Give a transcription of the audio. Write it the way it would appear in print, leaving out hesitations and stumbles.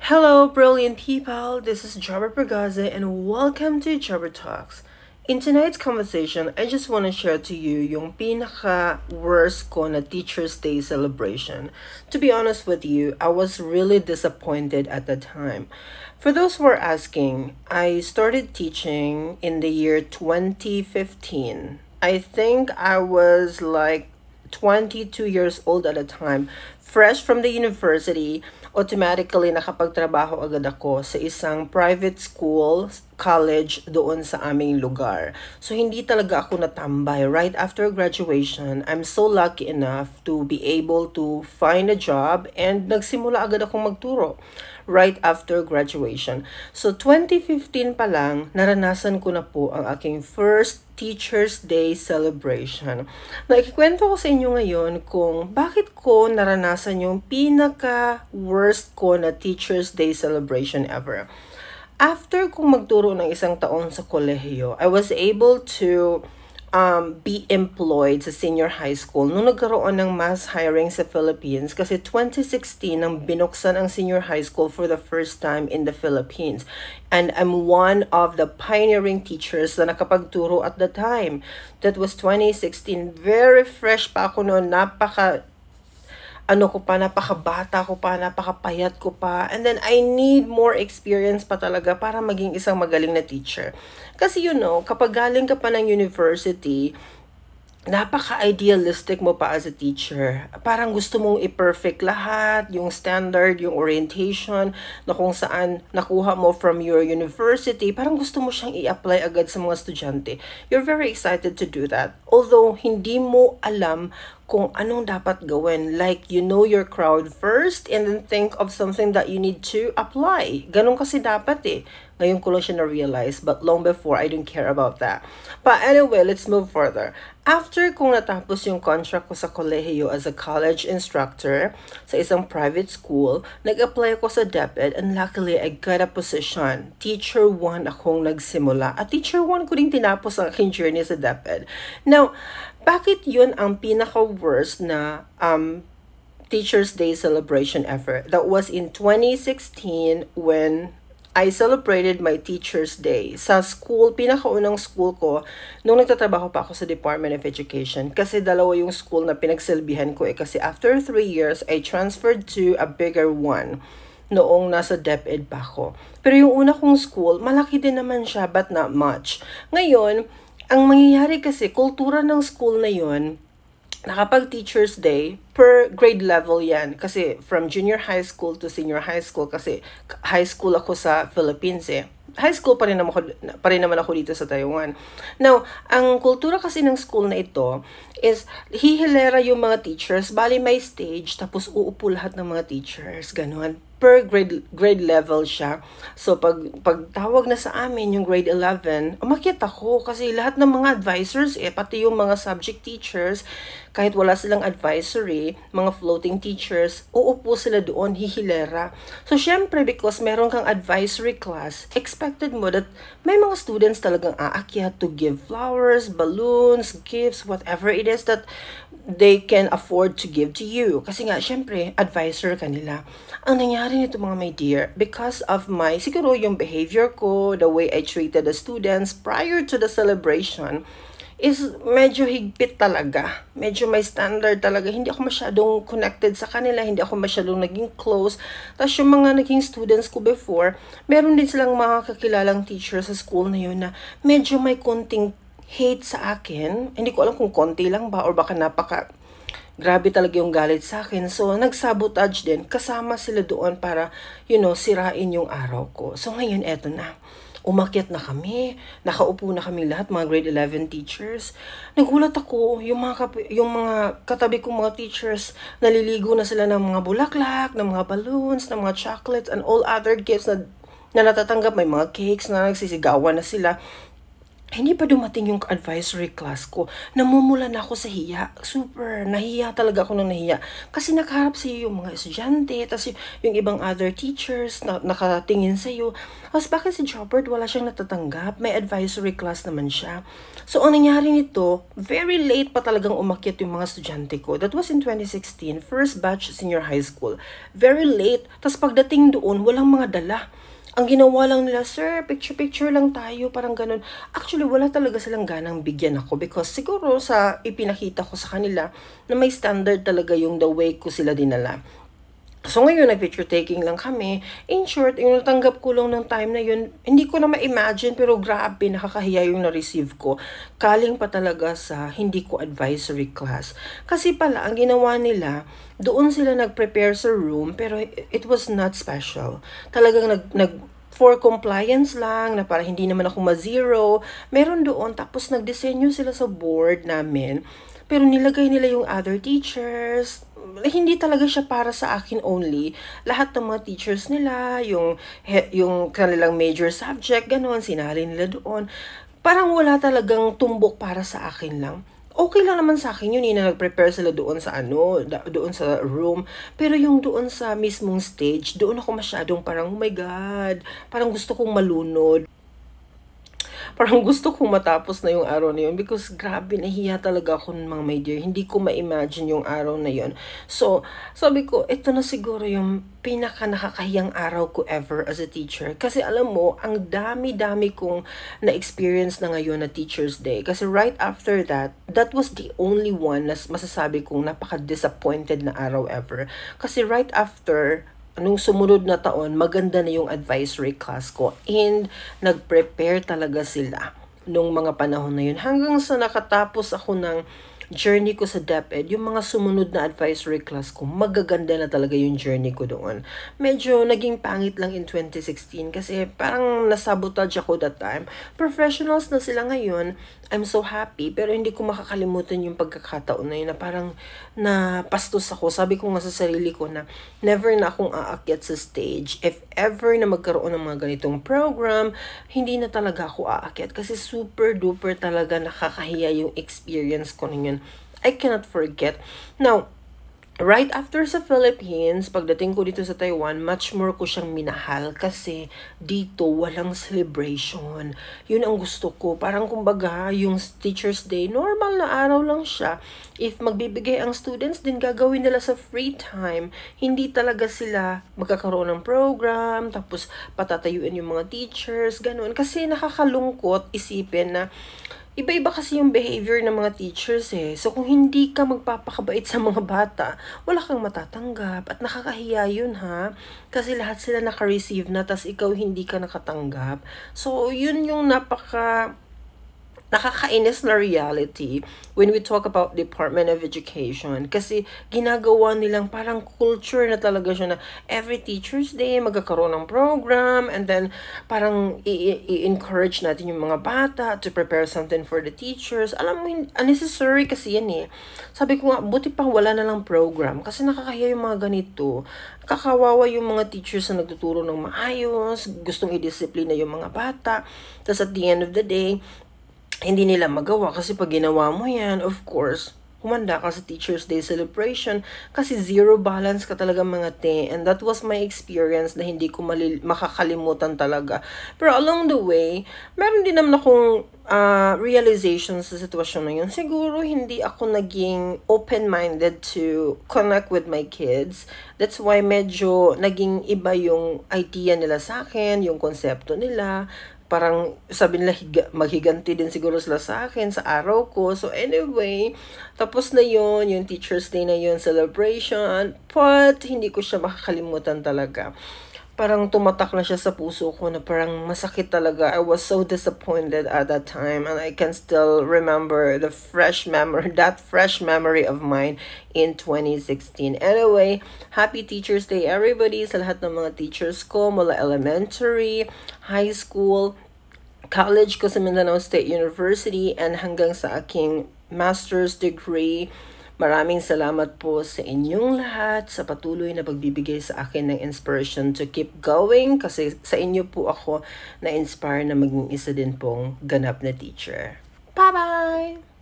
Hello, brilliant people. This is Jabber Pergaze, and welcome to Jabber Talks. In tonight's conversation, I just want to share to you yung pinaka-worst ko na Teacher's Day celebration. To be honest with you, I was really disappointed at the time. For those who are asking, I started teaching in the year 2015. I think I was like 22 years old at the time, fresh from the university. Automatically nakapagtrabaho agad ako sa isang private school, college doon sa aming lugar. So hindi talaga ako natambay. Right after graduation, I'm so lucky enough to be able to find a job and nagsimula agad akong magturo right after graduation. So 2015 pa lang, naranasan ko na po ang aking first Teacher's Day celebration. Nakikwento ko sa inyo ngayon kung bakit ko naranasan yung pinaka-worst ko na Teacher's Day celebration ever. After kong magturo ng isang taon sa kolehiyo, I was able to be employed sa senior high school nung nagkaroon ng mass hiring sa Philippines kasi 2016 nang binuksan ang senior high school for the first time in the Philippines. And I'm one of the pioneering teachers na nakapagturo at the time. That was 2016. Very fresh pa ako noon. Napakabata ko pa, napakapayat ko pa. And then, I need more experience pa talaga para maging isang magaling na teacher. Kasi kapag galing ka pa ng university, napaka-idealistic mo pa as a teacher. Parang gusto mong i-perfect lahat, yung standard, yung orientation, na kung saan nakuha mo from your university, parang gusto mo siyang i-apply agad sa mga estudyante. You're very excited to do that. Although, hindi mo alam kung anong dapat gawin. Like, you know your crowd first and then think of something that you need to apply. Ganun kasi dapat eh. Ngayon ko lang siya na-realize, but long before, I don't care about that. But anyway, let's move further. After kong natapos yung contract ko sa kolehiyo as a college instructor sa isang private school, nag-apply ako sa DepEd and luckily, I got a position. Teacher 1 akong nagsimula. At Teacher 1 ko rin tinapos ang aking journey sa DepEd. Now, bakit yun ang pinaka-worst na Teacher's Day celebration ever? That was in 2016 when I celebrated my Teacher's Day sa school, pinakaunang school ko, nung nagtatrabaho pa ako sa Department of Education. Kasi dalawa yung school na pinagsilbihan ko kasi after 3 years, I transferred to a bigger one noong nasa DepEd pa ako. Pero yung una kong school, malaki din naman siya but not much. Ngayon, ang mangyayari kasi, kultura ng school na yun, nakapag Teacher's Day, per grade level yan. Kasi from junior high school to senior high school, kasi high school ako sa Philippines eh. High school pa rin naman ako dito sa Taiwan. Now, ang kultura kasi ng school na ito is hihilera yung mga teachers, bali may stage, tapos uupo lahat ng mga teachers, ganun. Per grade level siya. So, pag tawag na sa amin yung grade 11, umakyat ako kasi lahat ng mga advisors, pati yung mga subject teachers, kahit wala silang advisory, mga floating teachers, uupo sila doon, hihilera. So, syempre, because meron kang advisory class, expected mo that may mga students talagang aakyat to give flowers, balloons, gifts, whatever it is that they can afford to give to you. Kasi nga, syempre, advisor kanila. Ang nangyari nito mga my dear, because of siguro yung behavior ko, the way I treated the students prior to the celebration, is medyo higpit talaga. Medyo may standard talaga. Hindi ako masyadong connected sa kanila. Hindi ako masyadong naging close. Tapos yung mga naging students ko before, meron din silang mga kakilalang teacher sa school na yun na medyo may konting hate sa akin. Hindi ko alam kung konti lang ba or baka grabe talaga yung galit sa akin. So, nag-sabotage din. Kasama sila doon para, sirain yung araw ko. So, ngayon, eto na. Umakyat na kami. Nakaupo na kami lahat, mga grade 11 teachers. Nagulat ako, yung mga katabi kong mga teachers, naliligo na sila ng mga bulaklak, ng mga balloons, ng mga chocolates, and all other gifts na natatanggap. May mga cakes na nagsisigawan na sila. hindi pa dumating yung advisory class ko, namumula na ako sa hiya. Super, nahiya talaga ako nung nahiya. Kasi nakaharap sa'yo yung mga estudyante, tapos yung ibang other teachers na nakatingin sa'yo. Tapos bakit si Jobert wala siyang natatanggap? May advisory class naman siya. So, ang nangyari nito, very late pa talagang umakyat yung mga estudyante ko. That was in 2016, first batch senior high school. Very late. Tapos pagdating doon, walang mga dala. Ang ginawa lang nila, sir, picture-picture lang tayo, parang ganun. Actually, wala talaga silang ganang bigyan ako because siguro sa ipinakita ko sa kanila na may standard talaga yung the way ko sila dinala. So ngayon, nag-picture taking lang kami. In short, yung natanggap ko lang ng time na yun, hindi ko na ma-imagine pero grabe, nakakahiya yung na-receive ko. Kaling pa talaga sa hindi ko advisory class. Kasi pala, ang ginawa nila, doon sila nag-prepare sa room pero it was not special. Talagang for compliance lang, na para hindi naman ako ma-zero. Meron doon, tapos nagdisenyo sila sa board namin. Pero nilagay nila yung other teachers. Hindi talaga siya para sa akin only. Lahat ng mga teachers nila, yung kanilang major subject, gano'n, sinali nila doon. Parang wala talagang tumbok para sa akin lang. Okay lang naman sa akin yun, na nag-prepare sila doon sa doon sa room. Pero yung doon sa mismong stage, doon ako masyadong parang, oh my God, parang gusto kong malunod. Parang gusto kong matapos na yung araw na yun because grabe, nahiya talaga ako ng mga my dear. Hindi ko ma-imagine yung araw na yun. So, sabi ko, ito na siguro yung pinaka nakakahiyang araw ko ever as a teacher. Kasi alam mo, ang dami-dami kong na-experience na ngayon na Teacher's Day. Kasi right after that, that was the only one na masasabi kong napaka-disappointed na araw ever. Kasi right after nung sumunod na taon, maganda na yung advisory class ko. And nag-prepare talaga sila nung mga panahon na yun. Hanggang sa nakatapos ako ng journey ko sa DepEd, yung mga sumunod na advisory class ko, magaganda na talaga yung journey ko doon. Medyo naging pangit lang in 2016 kasi parang nasabotage ako that time. Professionals na sila ngayon, I'm so happy, pero hindi ko makakalimutan yung pagkakataon na yun na parang napastos ako. Sabi ko nga sa sarili ko na never na akong aakyat sa stage. If ever na magkaroon ng mga ganitong program, hindi na talaga ako aakyat kasi super duper talaga nakakahiya yung experience ko ninyo. I cannot forget. Now, right after sa Philippines, pagdating ko dito sa Taiwan, much more ko siyang minahal kasi dito walang celebration. Yun ang gusto ko. Parang kumbaga, yung Teacher's Day, normal na araw lang siya. If magbibigay ang students, din gagawin nila sa free time. Hindi talaga sila magkakaroon ng program, tapos patatayuin yung mga teachers, ganun. Kasi nakakalungkot isipin na iba-iba kasi yung behavior ng mga teachers eh. So, kung hindi ka magpapakabait sa mga bata, wala kang matatanggap. At nakakahiya yun ha. Kasi lahat sila naka-receive na, tas ikaw hindi ka nakatanggap. So, yun yung nakakainis na reality when we talk about Department of Education. Kasi ginagawa nilang parang culture na talaga siya na every Teacher's Day magkakaroon ng program and then parang i-encourage natin yung mga bata to prepare something for the teachers. Alam mo, unnecessary kasi yan eh. Sabi ko nga, buti pang wala na lang program kasi nakakahiya yung mga ganito. Kakawawa yung mga teachers na nagtuturo ng maayos, gustong i-discipline na yung mga bata. Tapos at the end of the day, hindi nila magawa kasi pag ginawa mo yan, of course, humanda ka sa Teacher's Day celebration kasi zero balance ka talaga mga te. And that was my experience na hindi ko makakalimutan talaga. Pero along the way, meron din naman akong realization sa sitwasyon na yun. Siguro hindi ako naging open-minded to connect with my kids. That's why medyo naging iba yung idea nila sa akin, yung konsepto nila. Parang sabi nila maghiganti din siguro sila sa akin sa araw ko. So anyway, tapos na yon yung Teacher's Day na yon celebration. But hindi ko siya makakalimutan talaga. Parang tumatak na siya sa puso ko na parang masakit talaga. I was so disappointed at that time and I can still remember that fresh memory of mine in 2016. Anyway, happy Teacher's Day everybody sa lahat ng mga teachers ko mula elementary, high school, college ko sa Mindanao State University and hanggang sa aking master's degree. Maraming salamat po sa inyong lahat sa patuloy na pagbibigay sa akin ng inspiration to keep going kasi sa inyo po ako na-inspire na maging isa din pong ganap na teacher. Bye-bye!